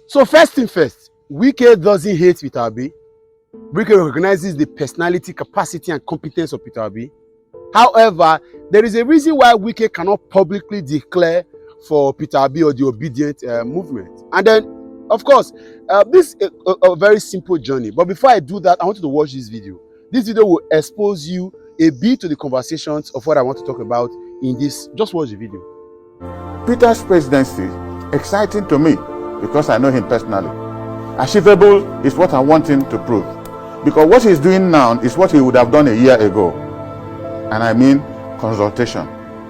So first thing first, Wike doesn't hate Peter Obi. Wike recognizes the personality, capacity, and competence of Peter Obi. However, there is a reason why Wike cannot publicly declare for Peter Obi or the obedient movement. And then, of course, this is a very simple journey. But before I do that, I want you to watch this video. This video will expose you a bit to the conversations of what I want to talk about in this. Just watch the video. Peter's presidency, exciting to me because I know him personally. Achievable is what I want him to prove. Because what he's doing now is what he would have done a year ago. And I mean consultation.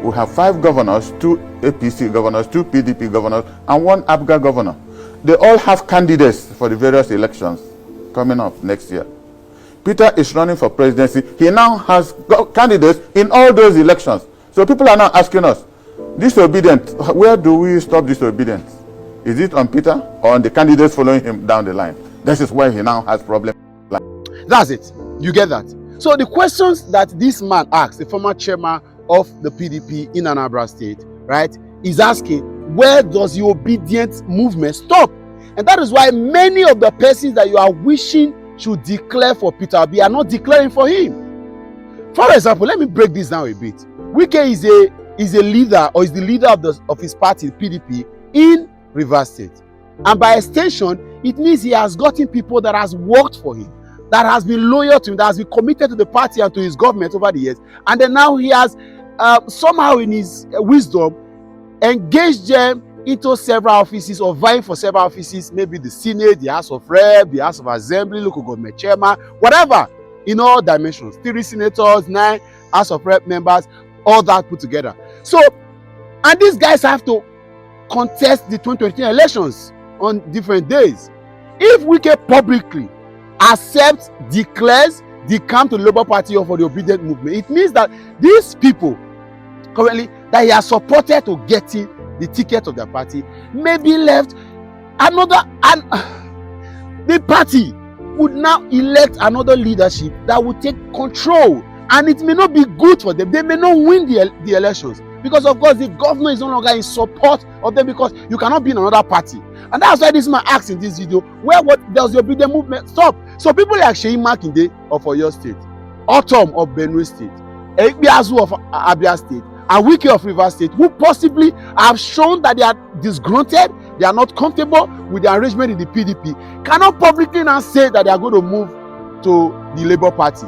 We have 5 governors, 2 APC governors, 2 PDP governors, and 1 APGA governor. They all have candidates for the various elections coming up next year. Peter is running for presidency. He now has candidates in all those elections. So people are now asking us, disobedient, where do we stop disobedience? Is it on Peter or on the candidates following him down the line? This is where he now has problems. That's it. You get that? So the questions that this man asked, the former chairman of the PDP in Anambra State, right, is asking, where does the obedient movement stop? And that is why many of the persons that you are wishing should declare for Peter Obi are not declaring for him. For example, let me break this down a bit. Wike is a leader, or is the leader of his party, PDP, in Rivers State. And by extension, it means he has gotten people that has worked for him, that has been loyal to him, that has been committed to the party and to his government over the years. And then now he has somehow in his wisdom engaged them into several offices or vying for several offices, maybe the Senate, the House of Rep, the House of Assembly, local government chairman, whatever, in all dimensions. 3 senators, 9 House of Rep members, all that put together. So, and these guys have to contest the 2023 elections on different days. If Wike publicly accepts, declares the camp to the Labour Party or for the obedient movement, it means that these people currently that he has supported to getting the ticket of their party may be left another, and the party would now elect another leadership that would take control, and it may not be good for them. They may not win the elections because, of course, the governor is no longer in support of them because you cannot be in another party. And that's why this man asked in this video, what does the obedient movement stop? So people like Seyi Makinde of Oyo State, Autumn of Benue State, Ekpeazu of Abia State, and Wike of Rivers State, who possibly have shown that they are disgruntled, they are not comfortable with the arrangement in the PDP, cannot publicly now say that they are going to move to the Labour Party.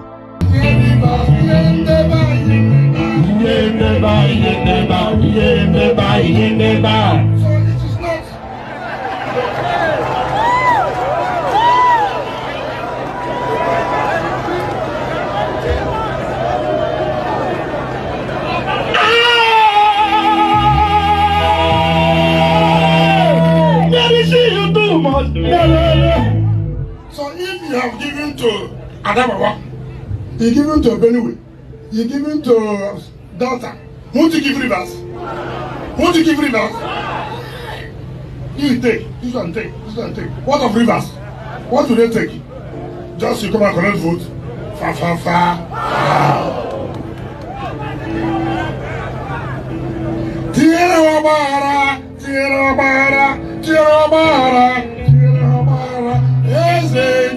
So if you have given to Adamawa, you given to Benue, you given to Delta, won't you give Rivers? Won't you give Rivers? You take, this one take, this one take. What of Rivers? What do they take? Just you come and collect vote. Fa fa fa. Tira Obara, Tira Obara, Tira Obara.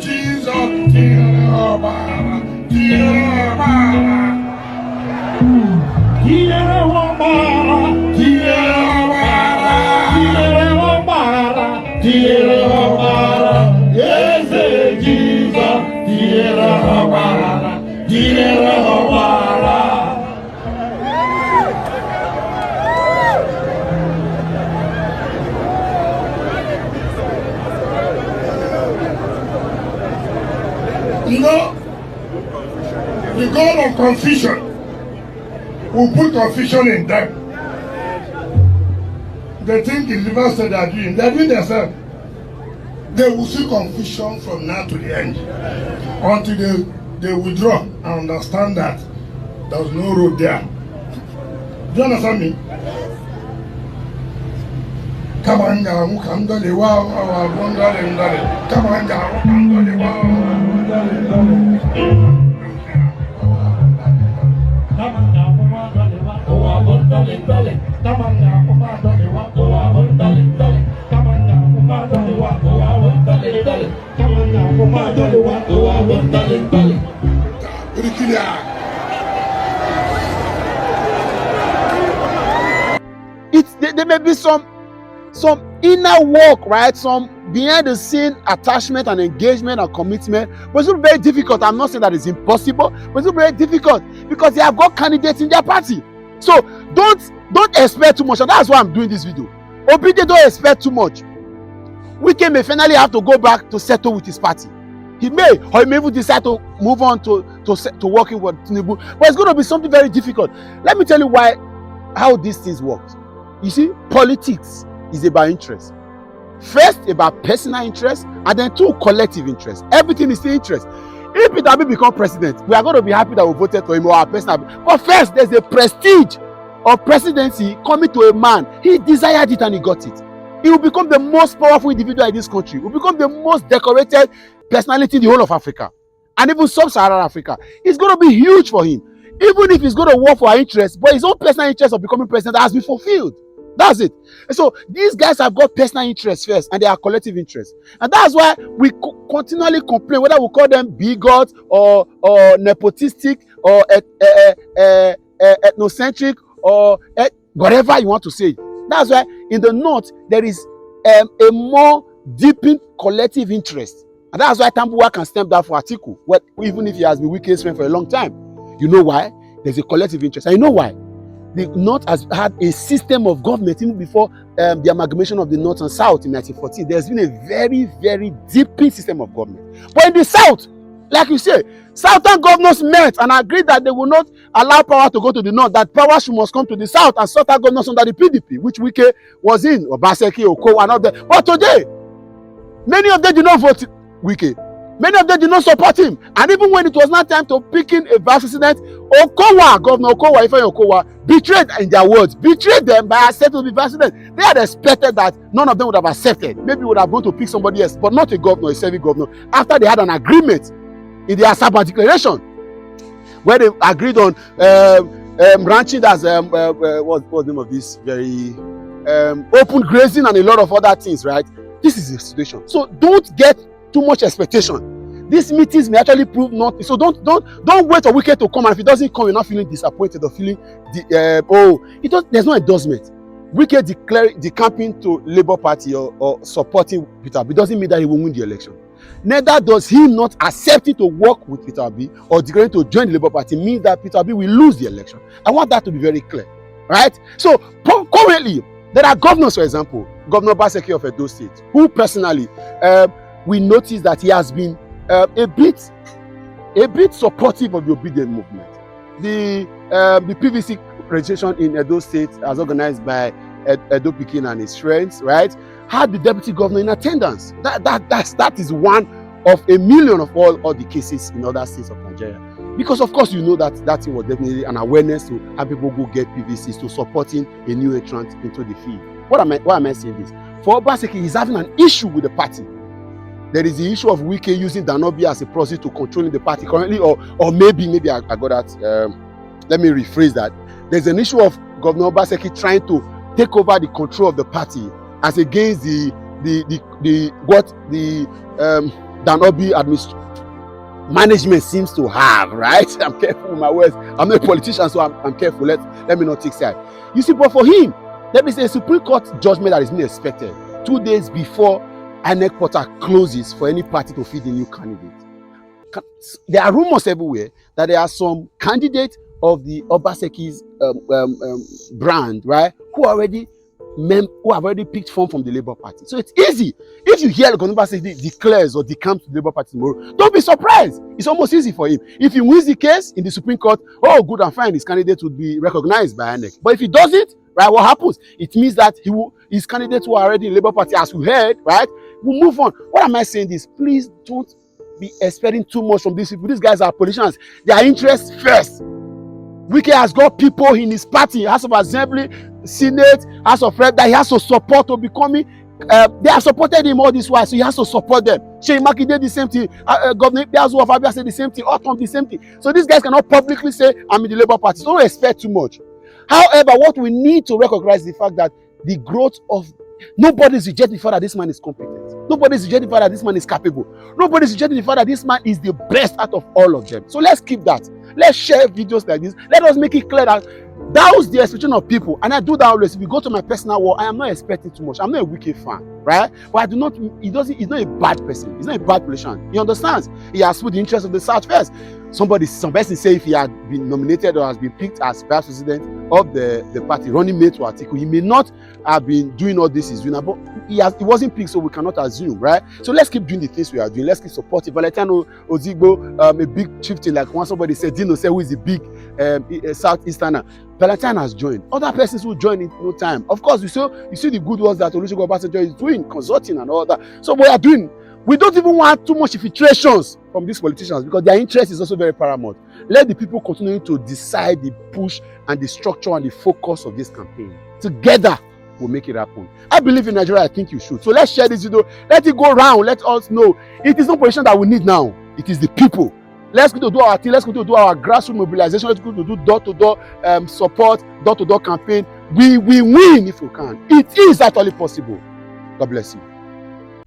Jesus, Tira Obara, Tira Obara. Tira Obara, Tira Obara, Tira Obara. Yes, Jesus, Tira Obara, Tira Obara. You know, the God of confusion will put confusion in them. They think it's Rivers State they are doing themselves. They will see confusion from now to the end until they withdraw and understand that there's no road there. Do you understand me? Come on, come to the wow, come on, come to the wow. Come on, There may be some inner work, right? Some behind the scene attachment and engagement and commitment, but it's very difficult. I'm not saying that it's impossible, but it's very difficult because they have got candidates in their party. So don't expect too much, and that's why I'm doing this video. Obide, don't expect too much. Wike may finally have to go back to settle with his party. He may, or he may even decide to move on to working with Tinubu, but it's going to be something very difficult. Let me tell you how these things work. You see, politics is about interest. First, about personal interest, and then two, collective interest. Everything is still interest. If Peter Obi become president, we are going to be happy that we voted for him or our personal. But first, there's a prestige of presidency coming to a man. He desired it and he got it. He will become the most powerful individual in this country. He will become the most decorated personality in the whole of Africa, and even sub-Saharan Africa. It's going to be huge for him, even if he's going to work for our interests. But his own personal interest of becoming president has been fulfilled. That's it. And so these guys have got personal interests first, and they are collective interests, and that's why we continually complain, whether we call them bigots or nepotistic or ethnocentric or whatever you want to say. That's why in the north there is a more deepened collective interest, and that's why Tambuwa can stamp that for Atiku, even if he has been Wike's friend for a long time. You know why? There's a collective interest, and you know why? The North has had a system of government even before the amalgamation of the North and South in 1914. There's been a very, very deep system of government. But in the South, like you say, Southern governors met and agreed that they will not allow power to go to the North, that power must come to the South, and Southern governors under the PDP, which Wike was in, Obaseki, Okowa, and all that. But today, many of them did not vote Wike. Many of them did not support him. And even when it was not time to pick in a vice president, Governor Okowa, Ifeanyi Okowa, betrayed, in their words, betrayed them by accepting to be vice president. They had expected that none of them would have accepted. Maybe would have gone to pick somebody else, but not a governor, a serving governor, after they had an agreement in their Sabbath declaration, where they agreed on ranching as what's the name of this very open grazing and a lot of other things, right? This is the situation. So don't get too much expectation. These meetings may actually prove nothing. So don't wait for Wike to come, and if it doesn't come, you're not feeling disappointed or feeling there's no endorsement. Wike decamping to Labour Party or supporting Peter Obi doesn't mean that he will win the election. Neither does he not accepting to work with Peter Obi or declaring to join the Labour Party means that Peter Obi will lose the election. I want that to be very clear, right? So currently, there are governors, for example, Governor Obaseki of Edo State, who personally we notice that he has been a bit supportive of the obedient movement. The PVC registration in Edo State, as organized by Edo Pikin and his friends, right, had the deputy governor in attendance. That is one of a million of all the cases in other states of Nigeria. Because of course you know that thing was definitely an awareness to have people go get PVCs, to supporting a new entrant into the field. Why am I saying this? For Obaseki, he's having an issue with the party. There is the issue of Wike using Danobi as a proxy to controlling the party currently, or maybe I got that. Let me rephrase that. There's an issue of Governor Obaseki trying to take over the control of the party as against the Danobi management seems to have, right? I'm careful with my words. I'm not a politician, so I'm careful. Let me not take side. You see, but for him, there is a Supreme Court judgment that is being expected 2 days before INEC portal closes for any party to feed a new candidate. There are rumors everywhere that there are some candidates of the Obaseki's brand, right, who have already picked form from the Labour Party. So it's easy. If you hear Governor Obaseki declares or decamps to the Labour Party tomorrow, don't be surprised. It's almost easy for him. If he wins the case in the Supreme Court, oh, good and fine, his candidate would be recognized by INEC. But if he does it, right, what happens? It means that his candidates who are already in Labour Party, as we heard, right, will move on. What am I saying this? Please don't be expecting too much from these people. These guys are politicians. Their interests first. Wike has got people in his party, House of Assembly, Senate, House of Rep, that he has to support to becoming. They have supported him all this while, so he has to support them. Sheyi Makinde the same thing. Governor Biazu of Abia said the same thing. Otom the same thing. So these guys cannot publicly say, I'm in the Labour Party. So don't expect too much. However, what we need to recognize is the fact that the growth of nobody is rejecting the fact that this man is competent. Nobody is rejecting the fact that this man is capable. Nobody is rejecting the fact that this man is the best out of all of them. So let's keep that. Let's share videos like this. Let us make it clear that that was the expectation of people. And I do that always. If you go to my personal wall, I am not expecting too much. I'm not a Wike fan, right? But I do not, he's not a bad person. He's not a bad politician. He understands. He has put the interest of the South first. Some person say if he had been nominated or has been picked as vice president of the party, running mate to Atiku, he may not have been doing all this he's doing, but he wasn't picked, so we cannot assume, right? So let's keep doing the things we are doing. Let's keep supporting Valentino Ozigbo, a big chieftain, like one somebody said, Dino said, who is the big Southeasterner. Valentine has joined. Other persons will join in no time. Of course, you see the good work that Olusegun Obasanjo is doing, consulting and all that. So we are doing. We don't even want too much infiltrations from these politicians because their interest is also very paramount. Let the people continue to decide the push and the structure and the focus of this campaign. Together, we'll make it happen. I believe in Nigeria. I think you should. So let's share this video. Let it go around. Let us know. It is not politicians that we need now. It is the people. Let's go to do our thing. Let's go to do our grassroots mobilization. Let's go to do door-to-door support, door-to-door campaign. We will win if we can. It is actually possible. God bless you.